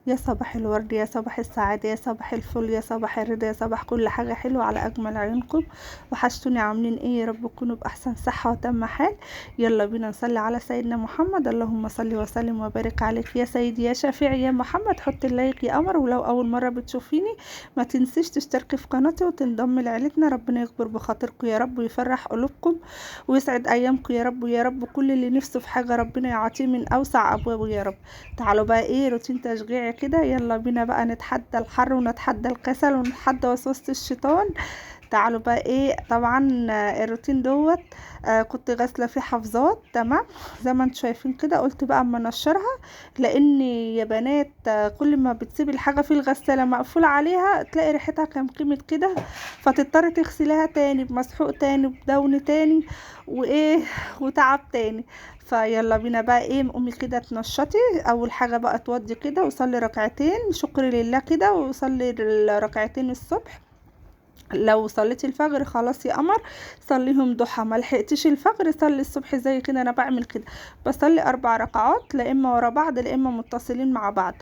يا صباح الورد، يا صباح السعادة، يا صباح الفل، يا صباح الرضا، يا صباح كل حاجة حلوة على أجمل عيونكم. وحشتوني، عاملين ايه؟ يا رب تكونوا بأحسن صحة وتم حال. يلا بينا نصلي على سيدنا محمد. اللهم صل وسلم وبارك عليك يا سيدي يا شفيعي يا محمد. حط اللايك يا قمر، ولو أول مرة بتشوفيني ما تنسيش تشتركي في قناتي وتنضم لعيلتنا. ربنا يكبر بخاطركم يا رب ويفرح قلوبكم ويسعد أيامكم يا رب. ويا رب كل اللي نفسه في حاجة ربنا يعطيه من أوسع أبوابه يا رب. تعالوا بقى ايه، روتين تشجيعي كده. يلا بينا بقى نتحدى الحر ونتحدى الكسل ونتحدى وسوسة الشيطان. تعالوا بقى ايه، طبعا الروتين دوت كنت غاسله فيه حفظات. تمام، زي ما انتم شايفين كده. قلت بقى اما انشرها، لان يا بنات كل ما بتسيبي الحاجه في الغساله مقفوله عليها تلاقي ريحتها كمكمت كده، فتضطري تغسليها تاني بمسحوق تاني بدون تاني وايه وتعب تاني. فيلا بينا بقى ايه، قومي كده تنشطي. اول حاجه بقى تودي كده وصلي ركعتين شكر لله كده، وصلي الركعتين الصبح. لو صليتي الفجر خلاص يا قمر صليهم ضحى، ما لحقتيش الفجر صلي الصبح زي كده. انا بعمل كده، بصلي 4 ركعات، لا اما ورا بعض لا اما متصلين مع بعض.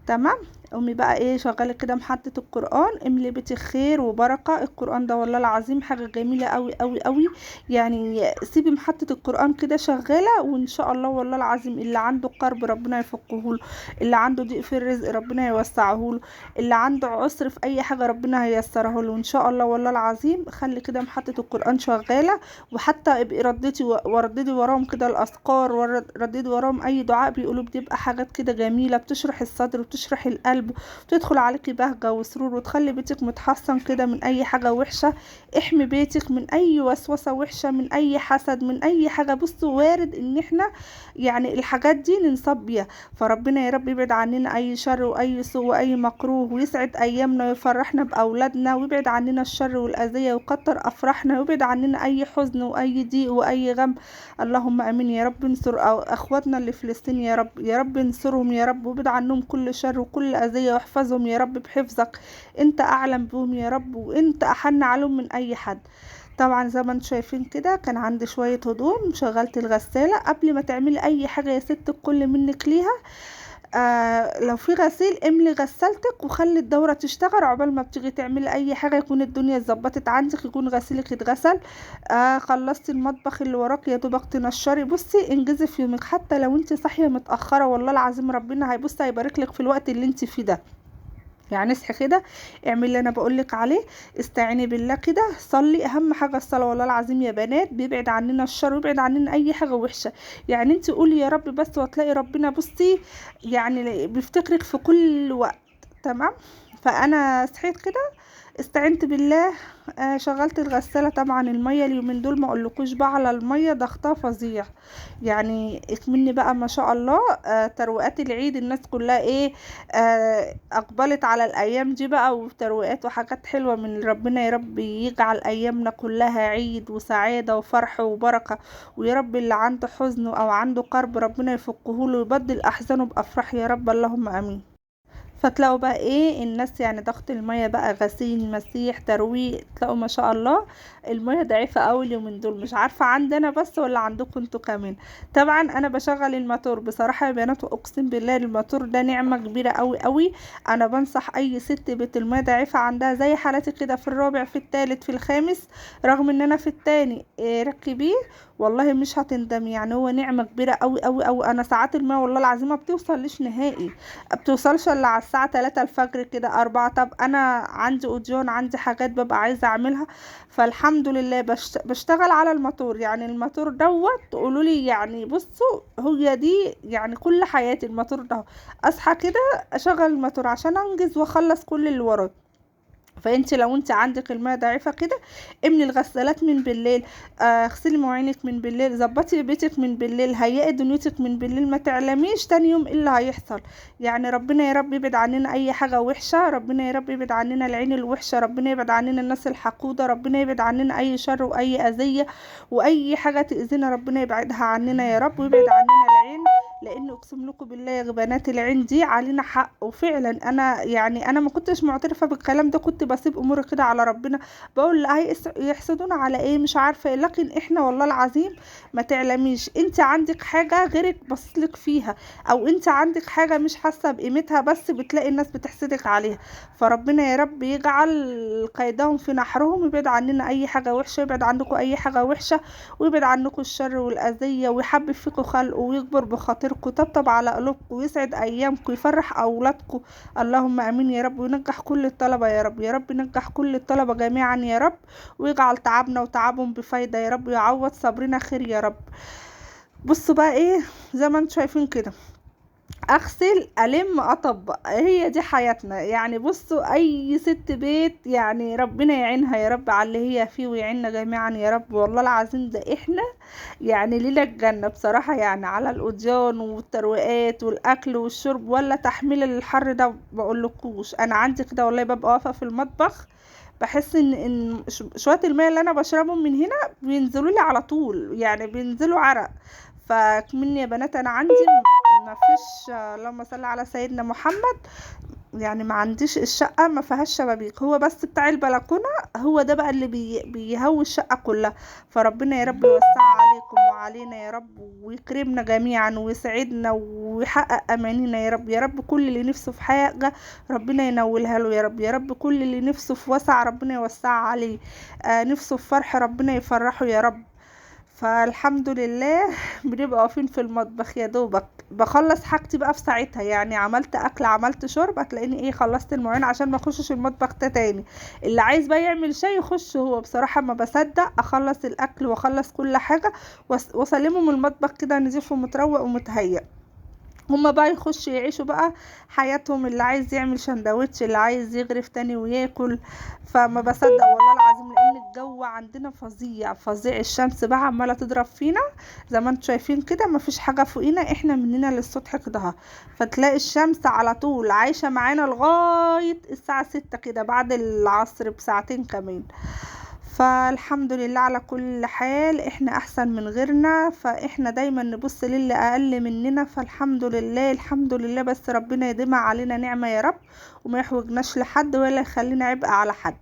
تمام. قومي بقى ايه، شغلي كده محطة القرآن، املي بيتك خير وبركة. القرآن ده والله العظيم حاجة جميلة قوي قوي قوي. يعني سيبي محطة القرآن كده شغالة، وان شاء الله والله العظيم اللي عنده قرب ربنا يفقه له، اللي عنده ضيق في الرزق ربنا يوسعه له، اللي عنده عسر في اي حاجه ربنا هيسره له ان شاء الله والله العظيم. خلي كده محطه القران شغاله، وحتى ابقي رددي ورددي وراهم كده الاذكار، ورددي وراهم اي دعاء بيقولوا، بتبقى حاجات كده جميله بتشرح الصدر وتشرح القلب، وتدخل عليكي بهجه وسرور، وتخلي بيتك متحصن كده من اي حاجه وحشه. احمي بيتك من اي وسوسه وحشه، من اي حسد، من اي حاجه. بصوا، وارد ان احنا يعني الحاجات دي ننصب بيها. فربنا يا رب يبعد عننا اي شر واي سوء واي مكروه، ويسعد ايامنا ويفرحنا باولادنا، ويبعد عننا الشر والاذيه ويكتر افراحنا، ويبعد عننا اي حزن واي ضيق واي غم. اللهم امين يا رب. انصر اخواتنا اللي في فلسطين يا رب، يا رب انصرهم يا رب، وابعد عنهم كل شر وكل اذيه، واحفظهم يا رب بحفظك. انت اعلم بهم يا رب، وانت احن عليهم من اي حد. طبعا زي ما انتم شايفين كده، كان عندي شويه هدوم، شغلت الغساله. قبل ما تعملي اي حاجه يا ست الكل منك ليها، لو في غسيل املي غسالتك وخلي الدورة تشتغل، عقبال ما بتيجي تعملي اي حاجة يكون الدنيا اتظبطت عندك، يكون غسيلك اتغسل. خلصتي المطبخ اللي وراك يا دوبك تنشري. بصي، انجزي في يومك حتى لو انت صاحية متأخرة، والله العظيم ربنا هيبص هيبارك لك في الوقت اللي انت فيه ده. يعني اصحي كده، اعملي اللي انا بقولك عليه، استعيني بالله كده، صلي. اهم حاجه الصلاه والله العظيم يا بنات، بيبعد عننا الشر ويبعد عننا اي حاجه وحشه. يعني انت قولي يا رب بس، وهتلاقي ربنا بصي يعني بيفتكرك في كل وقت. تمام. فانا صحيت كده، استعنت بالله. شغلت الغسالة. طبعا المية اليومين دول ما اقولكوش بقى على المية، ضغطها فظيع. يعني اكمني بقى ما شاء الله. تروقات العيد الناس كلها ايه، اقبلت على الايام دي بقى، وتروقات وحاجات حلوة من ربنا. يا رب يجعل ايامنا كلها عيد وسعادة وفرح وبركة. ويا رب اللي عنده حزن او عنده كرب ربنا يفكه له ويبدل احزانه بافراح يا رب. اللهم امين. فتلاقوا بقى ايه الناس، يعني ضغط المية بقى، غسيل مسيح ترويق، تلاقوا ما شاء الله المية ضعيفة اوي اليومين دول. مش عارفة عندنا بس ولا عندكم انتوا كمان. طبعا انا بشغل الماتور بصراحة يا بنات، واقسم بالله الماتور ده نعمة كبيرة اوي اوي. انا بنصح اي ست بيت المية ضعيفة عندها زي حالتي كده، في الرابع في الثالث في الخامس، رغم ان انا في التاني، إيه ركبيه والله مش هتندمي. يعني هو نعمة كبيرة اوي اوي اوي. انا ساعات المية والله العظيم ما بتوصلش نهائي، بتوصلش الا على الساعة 3 الفجر كده 4. طب انا عندي اوديون، عندي حاجات ببقى عايزة اعملها، فالحمد لله بشتغل على الموتور. يعني الموتور دوت تقولوا لي يعني بصوا، هي دي يعني كل حياتي الموتور ده. اصحى كده اشغل الموتور عشان انجز واخلص كل اللي ورايا. فانت لو انت عندك الماء ضعيفه كده، املي الغسالات من بالليل، اغسلي مواعينك من بالليل، ظبطي بيتك من بالليل، هيئي دنيتك من بالليل، ما تعلميش تاني يوم ايه اللي هيحصل. يعني ربنا يا رب يبعد عننا اي حاجه وحشه، ربنا يا رب يبعد عننا العين الوحشه، ربنا يبعد عننا الناس الحقوده، ربنا يبعد عننا اي شر واي اذيه واي حاجه تاذينا، ربنا يبعدها عننا يا رب، ويبعد عننا العين. لان اقسم لكم بالله يا بنات العين دي علينا حق. وفعلا انا يعني انا ما كنتش معترفه بالكلام ده، كنت بسيب اموري كده على ربنا، بقول لا يحسدونا على ايه مش عارفه إيه. لكن احنا والله العظيم ما تعلميش، انت عندك حاجه غيرك بصلك فيها، او انت عندك حاجه مش حاسه بقيمتها بس بتلاقي الناس بتحسدك عليها. فربنا يا رب يجعل قيدهم في نحرهم، يبعد عننا اي حاجه وحشه، يبعد عنكم اي حاجه وحشه، ويبعد عنكم الشر والاذيه، ويحبب فيكم خلقه، ويكبر بخاطركم، طبطب على قلوبكم، ويسعد ايامكم، يفرح اولادكم. اللهم امين يا رب. وينجح كل الطلبه يا رب، يا رب ينجح كل الطلبه جميعا يا رب، ويجعل تعبنا وتعبهم بفايده يا رب، ويعوض صبرنا خير يا رب. بصوا بقى ايه، زي ما انتم شايفين كده، اغسل الم اطبق، هي دي حياتنا. يعني بصوا اي ست بيت يعني ربنا يعينها يا رب على اللي هي فيه، ويعيننا جميعا يا رب. والله العظيم ده احنا يعني ليلة الجنة بصراحة، يعني على الأوديان والترويقات والأكل والشرب ولا تحميل الحر ده بقولكوش. أنا عندي كده والله ببقى واقفة في المطبخ، بحس ان شوية المية اللي انا بشربهم من هنا بينزلوا لي على طول، يعني بينزلوا عرق. فكمني يا بنات انا عندي ما فيش، اللهم صل على سيدنا محمد، يعني ما عنديش الشقة ما فيهاش شبابيك، هو بس بتاع البلكونة، هو ده بقى اللي بيهوي الشقة كلها. فربنا يا رب يوسع عليكم وعلينا يا رب، ويكرمنا جميعا ويسعدنا ويحقق امانينا يا رب. يا رب كل اللي نفسه في حاجة ربنا ينولها له يا رب. يا رب كل اللي نفسه في وسع ربنا يوسع عليه، نفسه في فرح ربنا يفرحه يا رب. فالحمد لله بنبقى واقفين في المطبخ يا دوبك بخلص حاجتي بقى في ساعتها، يعني عملت اكل عملت شرب هتلاقيني ايه خلصت المواعين عشان ما اخشش المطبخ ده تاني. اللي عايز بقى يعمل شاي يخش، هو بصراحة ما بصدق اخلص الاكل واخلص كل حاجة واسلمه من المطبخ كده نضيف ومتروق ومتهيأ، هما بقى يخشوا يعيشوا بقى حياتهم، اللي عايز يعمل شندوتش، اللي عايز يغرف تاني وياكل. فما بصدق والله العظيم، لان الجو عندنا فظيع فظيع، الشمس بقى عماله تضرب فينا زي ما انتم شايفين كده، مفيش حاجه فوقينا، احنا مننا للسطح كده. فتلاقي الشمس على طول عايشه معانا لغايه الساعه 6 كده بعد العصر بساعتين كمان. فالحمد لله على كل حال، احنا احسن من غيرنا، فاحنا دايما نبص للي اقل مننا. فالحمد لله الحمد لله، بس ربنا يديمها علينا نعمة يا رب، وما يحوجناش لحد ولا يخلينا عبء على حد.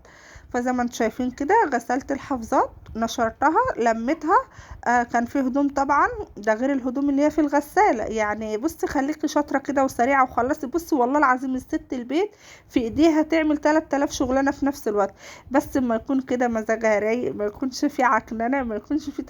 فزي ما انتم شايفين كده غسلت الحفاظات، نشرتها لميتها. كان في هدوم طبعا، ده غير الهدوم اللي هي في الغسالة. يعني بصي خليكي شاطرة كده وسريعة وخلصي. بصي والله العظيم الست البيت في ايديها تعمل 3000 شغلانة في نفس الوقت، بس ما يكون كده مزاجها رايق، ما يكونش في عكننة، ما يكونش في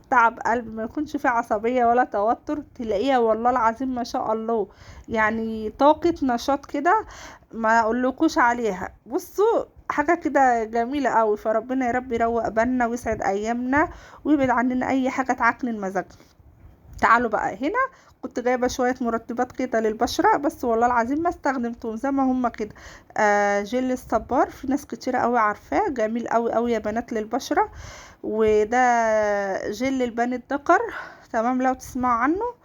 تعب قلب، ما يكونش في عصبية ولا توتر، تلاقيها والله العظيم ما شاء الله يعني طاقة نشاط كده ما اقولكوش عليها. بصوا حاجة كده جميلة قوي. فربنا يا رب يروق بالنا ويسعد ايامنا، ويبعد عننا اي حاجة تعكن المزاج. تعالوا بقى هنا، كنت جايبه شويه مرطبات كده للبشره، بس والله العظيم ما استخدمتهم زي ما هم كده. جل الصبار، في ناس كتيره قوي عارفاه، جميل قوي قوي يا بنات للبشره. وده جل البني الدكر، تمام لو تسمعوا عنه.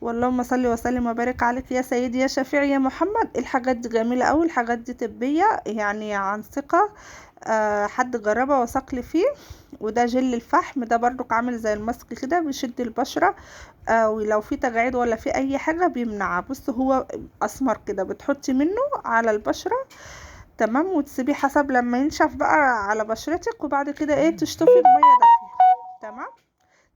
واللهم صل وسلم وبارك عليك يا سيدي يا شفيعي يا محمد. الحاجات دي جميله قوي، الحاجات دي طبيه يعني عن ثقه، حد جربه وثق لي فيه. وده جل الفحم، ده برضو عامل زي الماسك كده، بيشد البشره، ولو في تجاعيد ولا في اي حاجه بيمنعها. بص هو اسمر كده، بتحطي منه على البشره، تمام، وتسيبيه حسب لما ينشف بقى على بشرتك، وبعد كده ايه تشطفي بميه دافيه. تمام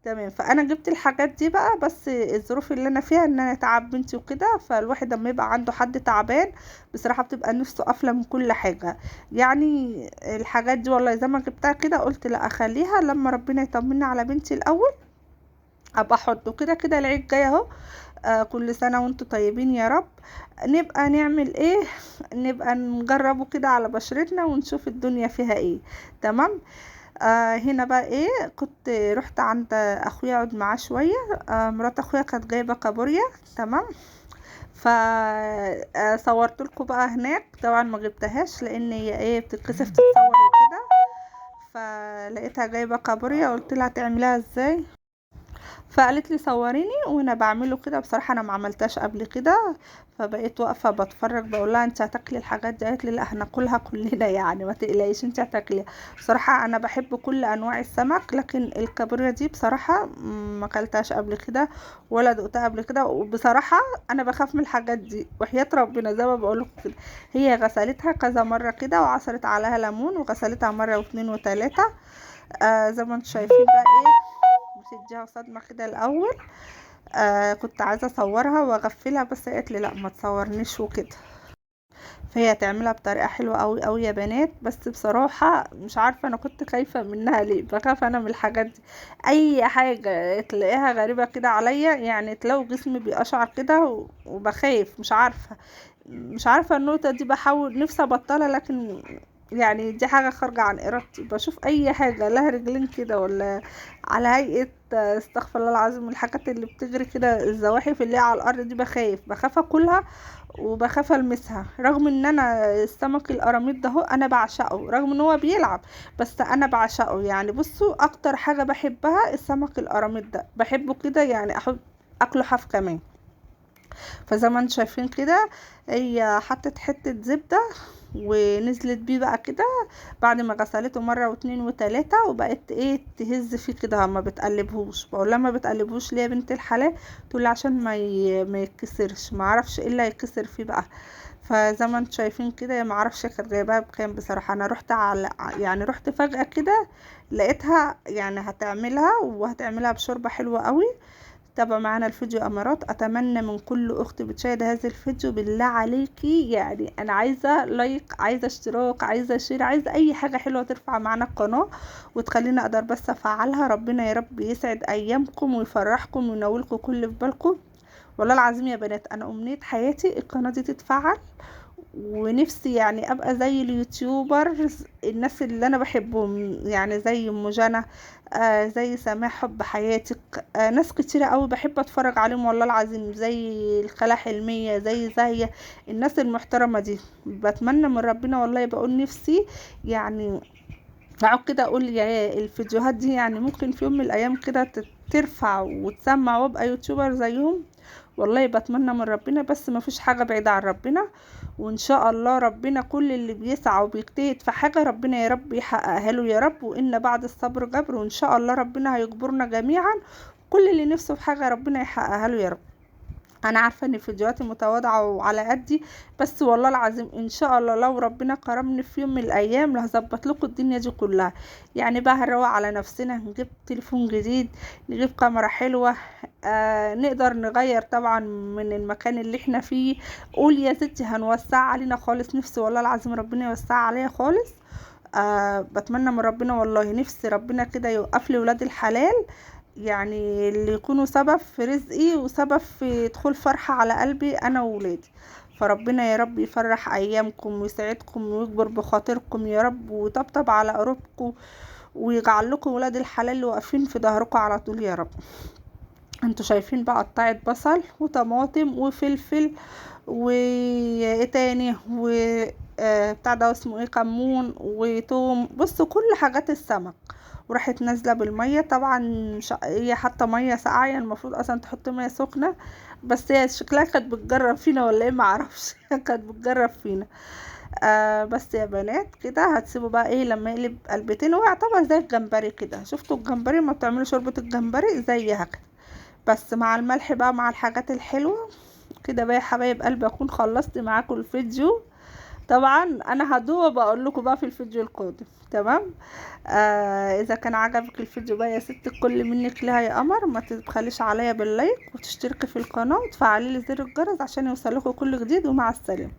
تمام. فانا جبت الحاجات دي بقى، بس الظروف اللي انا فيها ان انا تعب بنتي وكده، فالواحد لما يبقى عنده حد تعبان بصراحه بتبقى نفسه قافله من كل حاجه. يعني الحاجات دي والله زي ما جبتها كده قلت لا اخليها لما ربنا يطمنا على بنتي الاول ابقى احطه. كده كده العيد جاي اهو، كل سنة وانتم طيبين يا رب. نبقى نعمل ايه، نبقى نجربه كده على بشرتنا ونشوف الدنيا فيها ايه. تمام. هنا بقى ايه، كنت رحت عند اخويا اقعد معاه شوية. مرات اخويا كانت جايبة كابوريا، تمام. صورت لكم بقى هناك، طبعا ما جبتهاش لان هي ايه بتتكسف تتصور وكده. فلقيتها جايبة كابوريا، قلت لها تعملها ازاي، فقالت لي صوريني وانا بعمله كده. بصراحه انا ما عملتهاش قبل كده، فبقيت واقفه بتفرج بقول لها انت هتاكلي الحاجات دي؟ قالت لي لا هناكلها كلنا يعني ما تقلقيش انت هتاكليها. بصراحه انا بحب كل انواع السمك، لكن الكابوريا دي بصراحه ما اكلتهاش قبل كده ولا دقتها قبل كده. وبصراحه انا بخاف من الحاجات دي وحياة ربنا زي ما بقول لكم كده. هي غسلتها كذا مره كده وعصرت عليها ليمون وغسلتها مره واثنين وثلاثه. زي ما انتم شايفين بقى ايه، بتديها صدمة كده الأول. كنت عايزة أصورها وأغفلها بس قالت لي لا ما تصورنيش وكده. فهي تعملها بطريقة حلوة أوي أوي يا بنات. بس بصراحة مش عارفة أنا كنت خايفة منها ليه، بخاف أنا من الحاجات دي. أي حاجة تلاقيها غريبة كده عليا، يعني تلاقوا جسمي بيقشعر كده وبخاف. مش عارفة النقطة دي، بحاول نفسي أبطلها لكن يعني دي حاجة خارجة عن إرادتي. بشوف أي حاجة لها رجلين كده ولا على هيئة استغفر الله العظيم الحاجات اللي بتجري كده، الزواحف اللي هي على الأرض دي بخاف أكلها وبخاف ألمسها. رغم إن أنا السمك القراميط ده هو أنا بعشقه، رغم إن هو بيلعب بس أنا بعشقه. يعني بصوا أكتر حاجة بحبها السمك القراميط ده، بحبه كده يعني أحب أكله حاف كمان. فزي ما انتم شايفين كده هي حطت حتة زبدة ونزلت بيه بقى كده بعد ما غسلته مرة واثنين وثلاثة، وبقت ايه تهز فيه كده ما بتقلبهوش. بقول لها ما بتقلبهوش ليه يا بنت الحلال؟ تقول لي عشان ما يتكسرش. ما اعرفش ايه اللي هيتكسر فيه بقى. فزي ما انتم شايفين كده ما اعرفش كانت جايباها بكام بصراحة. انا رحت يعني رحت فجأة كده لقيتها يعني هتعملها وهتعملها بشوربة حلوة قوي. تابعوا معانا الفيديو امارات. اتمنى من كل اخت بتشاهد هذا الفيديو بالله عليكي يعني انا عايزه لايك، عايزه اشتراك، عايزه شير، عايزه اي حاجه حلوه ترفع معانا القناه وتخلينا اقدر بس افعلها. ربنا يا رب يسعد ايامكم ويفرحكم وينولكم كل اللي في بالكم. والله العظيم يا بنات انا امنيه حياتي القناه دي تتفعل، ونفسي يعني ابقى زي اليوتيوبر الناس اللي انا بحبهم، يعني زي ام جنى، زي سماح حب حياتك، ناس كتيرة قوي بحب اتفرج عليهم والله العظيم، زي الخالة حلمية، زي زاهية، الناس المحترمة دي. بتمنى من ربنا والله بقول نفسي يعني اقعد كده اقول يا الفيديوهات دي يعني ممكن في يوم من الايام كده ترفع وتسمع وابقى يوتيوبر زيهم. والله بتمنى من ربنا، بس ما فيش حاجة بعيدة عن ربنا. وان شاء الله ربنا كل اللي بيسعى وبيجتهد في حاجة ربنا يا رب يحققها له يا رب. وان بعد الصبر جبر، وان شاء الله ربنا هيجبرنا جميعا. كل اللي نفسه في حاجة ربنا يحققها له يا رب. انا عارفه ان فيديوهاتي متواضعه وعلى قدي، بس والله العظيم ان شاء الله لو ربنا كرمني في يوم من الايام هظبط لكم الدنيا دي كلها. يعني بقى هنروق على نفسنا، نجيب تليفون جديد، نجيب كاميرا حلوه، نقدر نغير طبعا من المكان اللي احنا فيه. قول يا ستي هنوسع علينا خالص. نفسي والله العظيم ربنا يوسع عليا خالص. بتمنى من ربنا والله نفسي ربنا كده يوقف لي ولاد الحلال، يعني اللي يكونوا سبب في رزقي وسبب في دخول فرحة على قلبي انا وولادي. فربنا يا رب يفرح ايامكم ويسعدكم ويكبر بخاطركم يا رب ويطبطب على قلوبكم ويجعل لكم ولاد الحلال اللي واقفين في ظهركم على طول يا رب. انتوا شايفين بقى قطعت بصل وطماطم وفلفل وايه تاني بتاع ده اسمه ايه كمون وتوم. بصوا كل حاجات السمك. وراحت نازله بالميه طبعا. هي حاطه ميه ساقعه، يعني المفروض اصلا تحط ميه سخنه، بس هي شكلها كانت بتجرب فينا ولا ايه معرفش كانت بتجرب فينا. بس يا بنات كده هتسيبوا بقى ايه لما يقلب قلبتين. هو يعتبر زي الجمبري كده. شفتوا الجمبري ما بتعملوا شوربه الجمبري زيها كده، بس مع الملح بقى مع الحاجات الحلوة كده بقى يا حبايب قلبي اكون خلصت معاكم الفيديو. طبعا انا هدوق بقول لكم بقى في الفيديو القادم. تمام. اذا كان عجبك الفيديو بقى يا ست الكل منك لها يا قمر ما تبخليش عليا باللايك وتشتركي في القناة وتفعلي لي زر الجرس عشان يوصلكوا كل جديد. ومع السلامة.